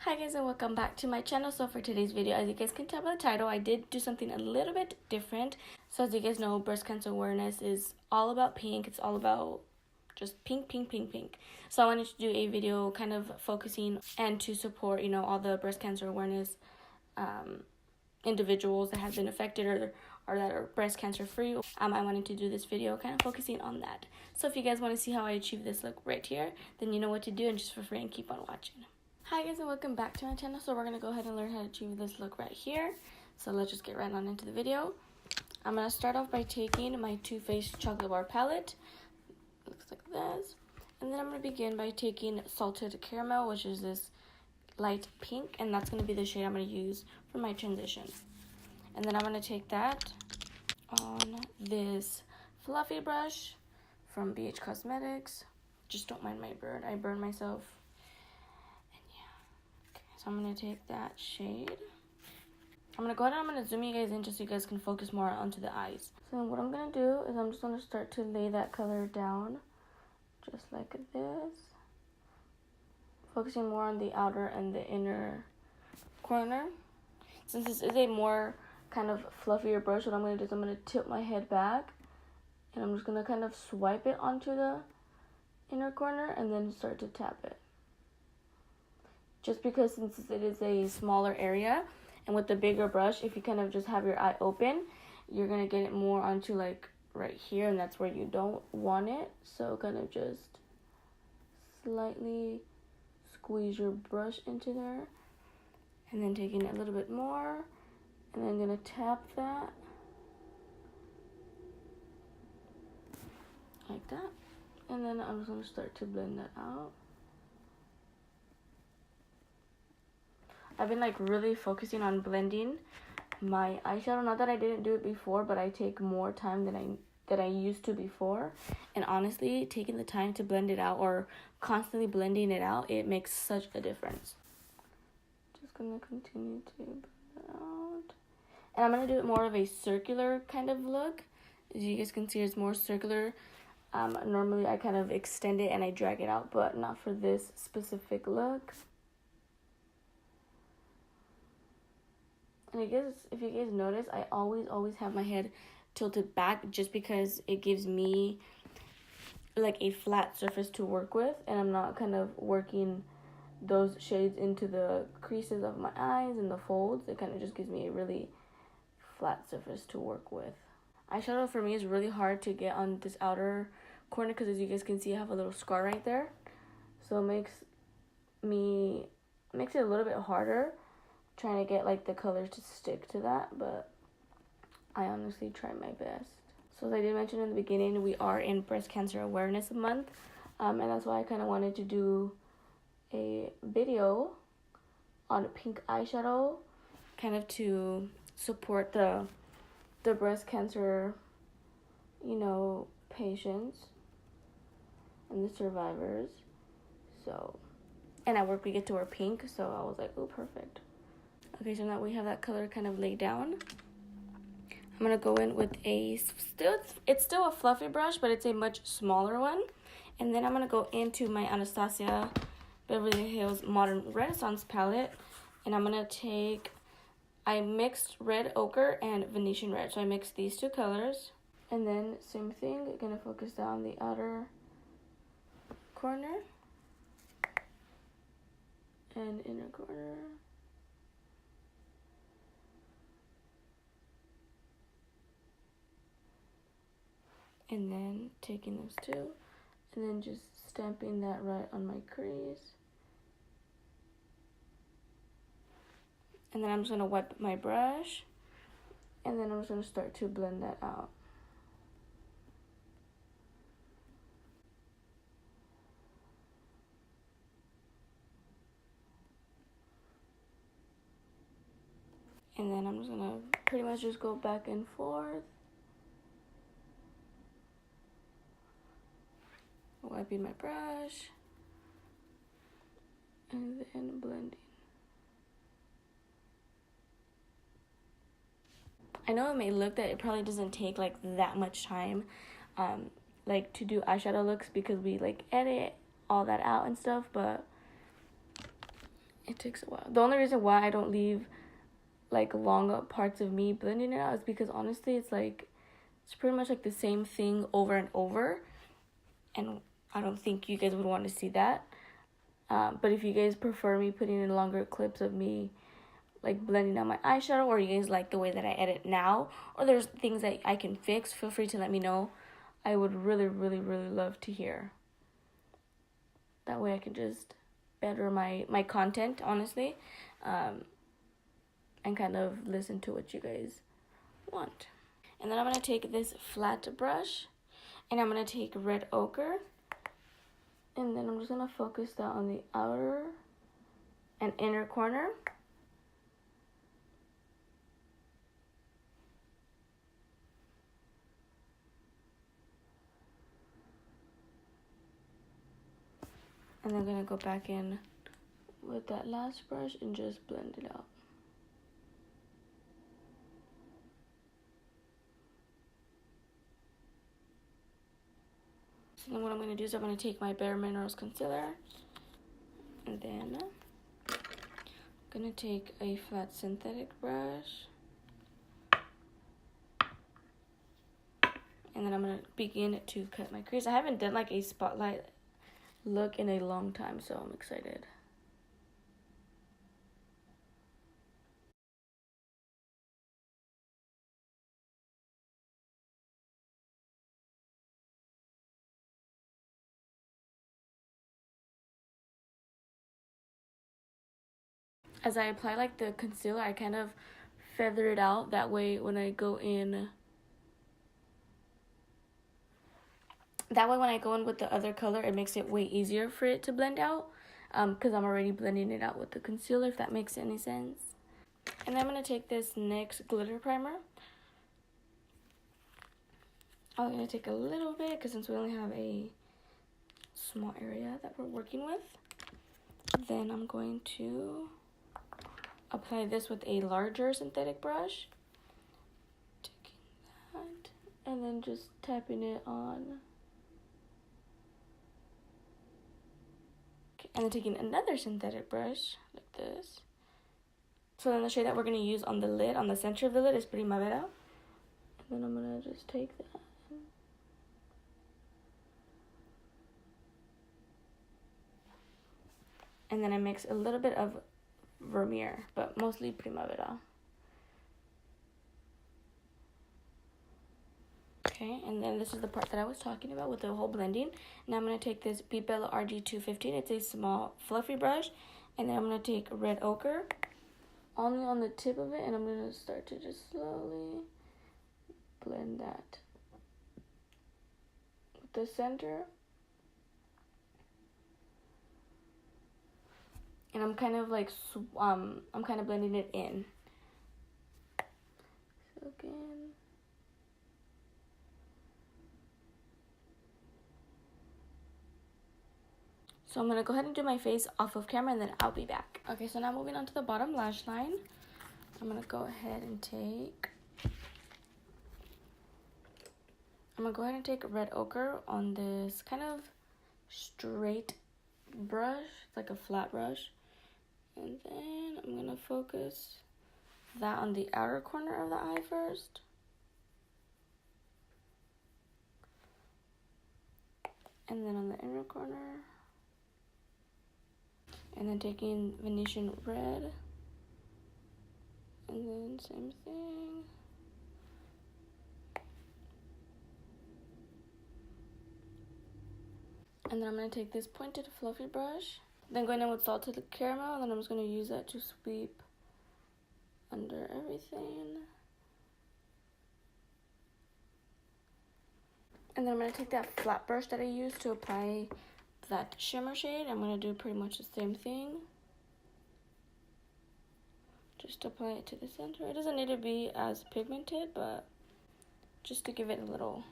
Hi guys, and welcome back to my channel. So for today's video, as you guys can tell by the title, I did do something a little bit different. So as you guys know, breast cancer awareness is all about pink. It's all about just pink, pink, pink, pink. So I wanted to do a video kind of focusing and to support, all the breast cancer awareness individuals that have been affected or that are breast cancer free. I wanted to do this video kind of focusing on that. So if you guys want to see how I achieve this look right here, then you know what to do, and just for free and keep on watching. Hi guys, and welcome back to my channel. So we're going to go ahead and learn how to achieve this look right here. So let's just get right on into the video. I'm going to start off by taking my Too Faced chocolate bar palette. It looks like this. And then I'm going to begin by taking Salted Caramel, which is this light pink. And that's going to be the shade I'm going to use for my transition. And then I'm going to take that on this fluffy brush from BH Cosmetics. Just don't mind my burn. I burn myself. So I'm going to take that shade. I'm going to go ahead and I'm going to zoom you guys in just so you guys can focus more onto the eyes. So what I'm going to do is I'm just going to start to lay that color down just like this. Focusing more on the outer and the inner corner. Since this is a more kind of fluffier brush, what I'm going to do is I'm going to tilt my head back. And I'm just going to kind of swipe it onto the inner corner and then start to tap it. Just because since it is a smaller area, and with the bigger brush, if you kind of just have your eye open, you're going to get it more onto like right here, and that's where you don't want it. So kind of just slightly squeeze your brush into there, and then taking it a little bit more, and then going to tap that like that, and then I'm just going to start to blend that out. I've been like really focusing on blending my eyeshadow. Not that I didn't do it before, but I take more time than I used to before. And honestly, taking the time to blend it out or constantly blending it out, it makes such a difference. Just gonna continue to blend it out. And I'm gonna do it more of a circular kind of look. As you guys can see, it's more circular. Normally I kind of extend it and I drag it out, but not for this specific look. And if you guys notice, I always have my head tilted back just because it gives me like a flat surface to work with, and I'm not kind of working those shades into the creases of my eyes and the folds. It kind of just gives me a really flat surface to work with. Eyeshadow for me is really hard to get on this outer corner because, as you guys can see, I have a little scar right there. So it makes it a little bit harder trying to get like the colors to stick to that, but I honestly try my best. So as I did mention in the beginning, we are in Breast Cancer Awareness Month, and that's why I kind of wanted to do a video on pink eyeshadow, kind of to support the breast cancer, patients and the survivors. So, and at work we get to wear pink, so I was like, oh, perfect. Okay, so now we have that color kind of laid down. I'm going to go in with it's still a fluffy brush, but it's a much smaller one. And then I'm going to go into my Anastasia Beverly Hills Modern Renaissance palette. And I'm going to I mixed red ochre and Venetian red. So I mixed these two colors. And then same thing, I'm going to focus down the outer corner and inner corner. And then taking those two, and then just stamping that right on my crease. And then I'm just going to wet my brush, and then I'm just going to start to blend that out. And then I'm just going to pretty much just go back and forth, wiping my brush, and then blending. I know it may look that it probably doesn't take like that much time like to do eyeshadow looks because we like edit all that out and stuff, but it takes a while. The only reason why I don't leave like long parts of me blending it out is because honestly it's like it's pretty much like the same thing over and over, and I don't think you guys would want to see that. But if you guys prefer me putting in longer clips of me like blending out my eyeshadow, or you guys like the way that I edit now, or there's things that I can fix, feel free to let me know. I would really, really, really love to hear. That way I can just better my content, honestly, and kind of listen to what you guys want. And then I'm going to take this flat brush, and I'm going to take red ochre, and then I'm just going to focus that on the outer and inner corner. And then I'm going to go back in with that last brush and just blend it out. So then what I'm going to do is I'm going to take my Bare Minerals concealer, and then I'm going to take a flat synthetic brush, and then I'm going to begin to cut my crease. I haven't done like a spotlight look in a long time, so I'm excited. As I apply like the concealer, I kind of feather it out, that way when I go in with the other color, it makes it way easier for it to blend out, because I'm already blending it out with the concealer, if that makes any sense. And I'm going to take this NYX glitter primer. I'm going to take a little bit, because since we only have a small area that we're working with. Then I'm going to apply this with a larger synthetic brush. Taking that, and then just tapping it on. And then taking another synthetic brush, like this. So then the shade that we're going to use on the lid, on the center of the lid, is Primavera. And then I'm going to just take that. And then I mix a little bit of Vermeer, but mostly Primavera. Okay, and then this is the part that I was talking about with the whole blending. Now I'm going to take this Be Bella RG215. It's a small fluffy brush. And then I'm going to take red ochre only on the tip of it. And I'm going to start to just slowly blend that with the center. And I'm kind of like, I'm kind of blending it in. So again. So I'm going to go ahead and do my face off of camera, and then I'll be back. Okay, so now moving on to the bottom lash line. I'm going to go ahead and take red ochre on this kind of straight brush. It's like a flat brush. And then I'm going to focus that on the outer corner of the eye first. And then on the inner corner. And then taking Venetian red. And then same thing. And then I'm going to take this pointed fluffy brush. Then going in with Salted Caramel. And then I'm just going to use that to sweep under everything. And then I'm going to take that flat brush that I used to apply that shimmer shade. I'm going to do pretty much the same thing. Just apply it to the center. It doesn't need to be as pigmented, but just to give it a little.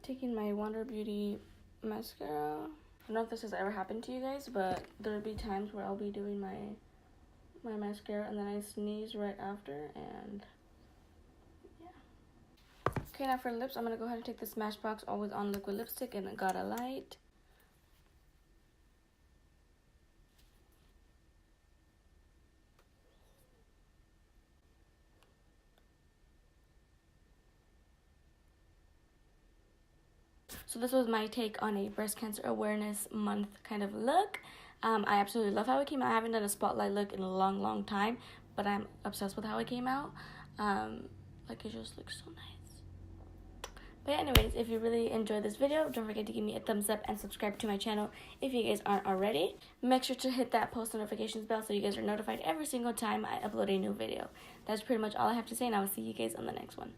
Taking my Wonder Beauty mascara. I don't know if this has ever happened to you guys, but there'll be times where I'll be doing my mascara and then I sneeze right after, and yeah. Okay, now for lips, I'm going to go ahead and take the Smashbox Always On Liquid Lipstick in Gotta Light. So this was my take on a breast cancer awareness month kind of look. I absolutely love how it came out. I haven't done a spotlight look in a long time, but I'm obsessed with how it came out. Like, it just looks so nice. But yeah, anyways, if you really enjoyed this video, don't forget to give me a thumbs up and subscribe to my channel if you guys aren't already. Make sure to hit that post notifications bell so you guys are notified every single time I upload a new video. That's pretty much all I have to say, and I will see you guys on the next one.